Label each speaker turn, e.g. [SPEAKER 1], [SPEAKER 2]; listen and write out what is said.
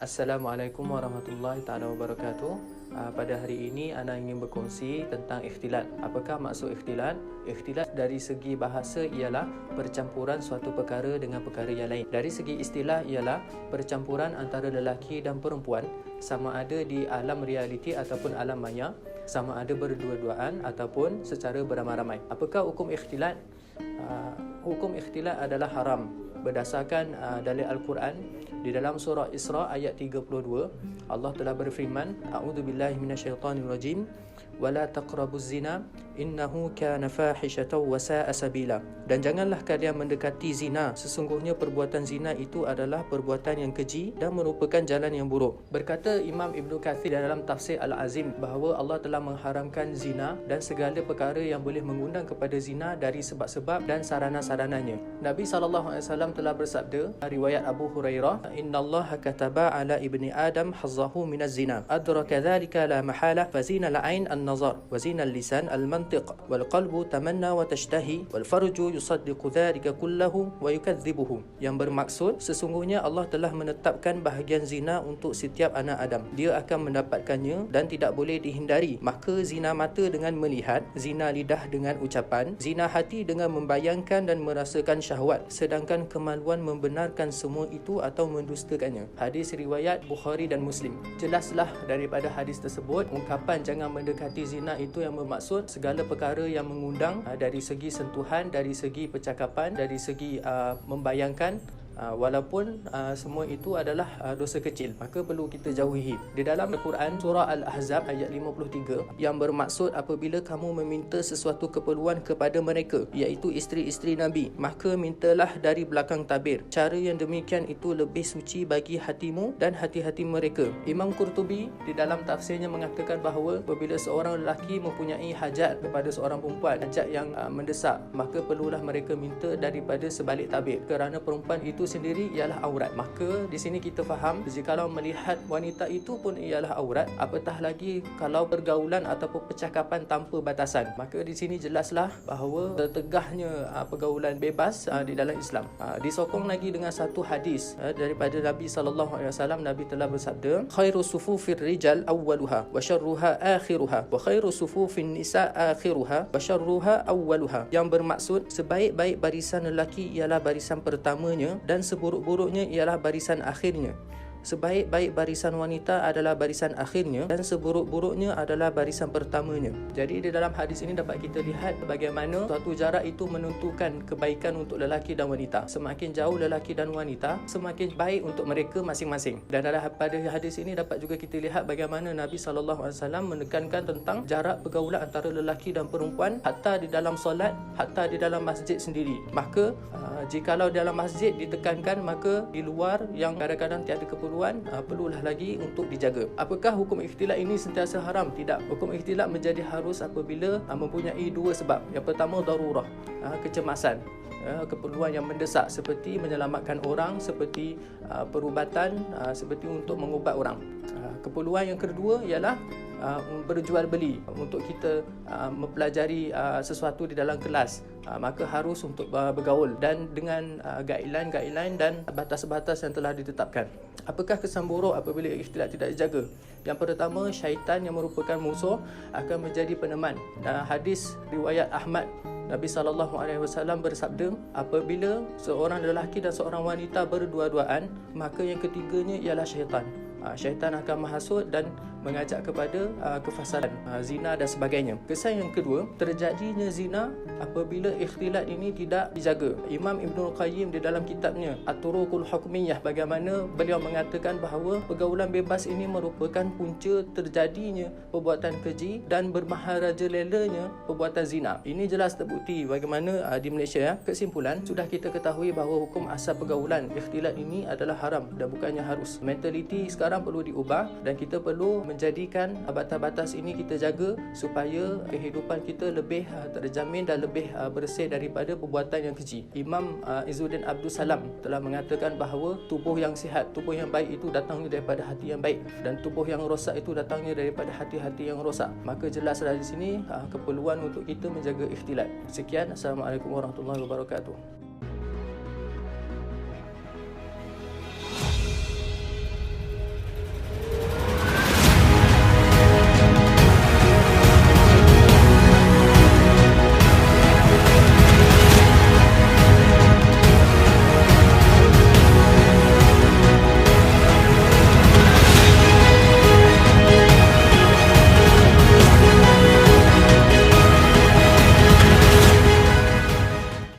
[SPEAKER 1] Assalamualaikum warahmatullahi taala wabarakatuh. Pada hari ini Ana ingin berkongsi tentang ikhtilat. Apakah maksud ikhtilat? Ikhtilat dari segi bahasa ialah percampuran suatu perkara dengan perkara yang lain. Dari segi istilah ialah percampuran antara lelaki dan perempuan, sama ada di alam realiti ataupun alam maya, sama ada berdua-duaan ataupun secara beramai-ramai. Apakah hukum ikhtilat? Hukum ikhtilat adalah haram berdasarkan dalil Al-Quran. Di dalam surah Isra ayat 32, Allah telah berfirman, A'udzubillahi minasyaitonirrajim, wala taqrabuz zina innahu kana fahishatan wa sa'a sabila. Dan janganlah kalian mendekati zina, sesungguhnya perbuatan zina itu adalah perbuatan yang keji dan merupakan jalan yang buruk. Berkata Imam Ibnu Katsir dalam tafsir Al-Azim bahawa Allah telah mengharamkan zina dan segala perkara yang boleh mengundang kepada zina dari sebab-sebab dan sarana-sarananya. Nabi SAW telah bersabda, riwayat Abu Hurairah, innallaha kataba ala ibni Adam hazzahu minaz zina adraka dhalika la mahala fazina al-ain an-nazar wa zina al-lisan al-mantiq wal qalbu tamanna wa tashtahi wal farju yusaddiqu dhalika kullahu wa yukadzibuhu. Yang bermaksud, sesungguhnya Allah telah menetapkan bahagian zina untuk setiap anak Adam. Dia akan mendapatkannya dan tidak boleh dihindari. Maka zina mata dengan melihat, zina lidah dengan ucapan, zina hati dengan membayangkan dan merasakan syahwat, sedangkan kemaluan membenarkan semua itu atau mendustakannya. Hadis riwayat Bukhari dan Muslim. Jelaslah daripada hadis tersebut, ungkapan jangan mendekati zina itu yang bermaksud segala perkara yang mengundang dari segi sentuhan, dari segi percakapan, dari segi membayangkan, walaupun semua itu adalah dosa kecil, maka perlu kita jauhi. Di dalam Al-Quran surah Al-Ahzab ayat 53, yang bermaksud apabila kamu meminta sesuatu keperluan kepada mereka, iaitu isteri-isteri Nabi, maka mintalah dari belakang tabir. Cara yang demikian itu lebih suci bagi hatimu dan hati-hati mereka. Imam Qurtubi di dalam tafsirnya mengatakan bahawa apabila seorang lelaki mempunyai hajat kepada seorang perempuan, hajat yang mendesak, maka perlulah mereka minta daripada sebalik tabir, kerana perempuan itu sendiri ialah aurat. Maka di sini kita faham, jikalau melihat wanita itu pun ialah aurat, apatah lagi kalau pergaulan ataupun percakapan tanpa batasan. Maka di sini jelaslah bahawa tertegahnya pergaulan bebas di dalam Islam. Disokong lagi dengan satu hadis daripada Nabi SAW. Nabi telah bersabda, khairu sufufir rijal awwaluha wa syarruha akhiruha wa khairu sufufin nisa akhiruha wa syarruha awwaluha. Yang bermaksud, sebaik-baik barisan lelaki ialah barisan pertamanya dan seburuk-buruknya ialah barisan akhirnya. Sebaik-baik barisan wanita adalah barisan akhirnya dan seburuk-buruknya adalah barisan pertamanya. Jadi di dalam hadis ini dapat kita lihat bagaimana suatu jarak itu menentukan kebaikan untuk lelaki dan wanita. Semakin jauh lelaki dan wanita, semakin baik untuk mereka masing-masing. Dan dalam pada hadis ini dapat juga kita lihat bagaimana Nabi SAW menekankan tentang jarak pergaulan antara lelaki dan perempuan, hatta di dalam solat, hatta di dalam masjid sendiri. Maka jikalau dalam masjid ditekankan, maka di luar yang kadang-kadang tiada keperluan, perlulah lagi untuk dijaga. Apakah hukum ikhtilat ini sentiasa haram? Tidak. Hukum ikhtilat menjadi harus apabila mempunyai dua sebab. Yang pertama, darurah, kecemasan, keperluan yang mendesak seperti menyelamatkan orang, seperti perubatan, seperti untuk mengubat orang. Keperluan yang kedua ialah berjual beli, untuk kita mempelajari sesuatu di dalam kelas, maka harus untuk bergaul dan dengan guideline dan batas-batas yang telah ditetapkan. Apakah kesan buruk apabila ikhtilat tidak dijaga? Yang pertama, syaitan yang merupakan musuh akan menjadi peneman. Hadis riwayat Ahmad, Nabi SAW bersabda, apabila seorang lelaki dan seorang wanita berdua-duaan, maka yang ketiganya ialah syaitan. Syaitan akan menghasut dan mengajak kepada kefasadan, zina dan sebagainya. Kesan yang kedua, terjadinya zina apabila ikhtilat ini tidak dijaga. Imam Ibnul Qayyim di dalam kitabnya At-Turuqul Hukmiyah, bagaimana beliau mengatakan bahawa pergaulan bebas ini merupakan punca terjadinya perbuatan keji dan bermaharajalelanya perbuatan zina. Ini jelas terbukti bagaimana di Malaysia. Kesimpulan, sudah kita ketahui bahawa hukum asal pergaulan ikhtilat ini adalah haram dan bukannya harus. Mentaliti sekarang perlu diubah dan kita perlu menjadikan batas-batas ini kita jaga supaya kehidupan kita lebih terjamin dan lebih bersih daripada perbuatan yang keji. Imam Izzuddin Abdul Salam telah mengatakan bahawa tubuh yang sihat, tubuh yang baik itu datangnya daripada hati yang baik, dan tubuh yang rosak itu datangnya daripada hati-hati yang rosak. Maka jelas dari sini keperluan untuk kita menjaga ikhtilat. Sekian, Assalamualaikum warahmatullahi wabarakatuh.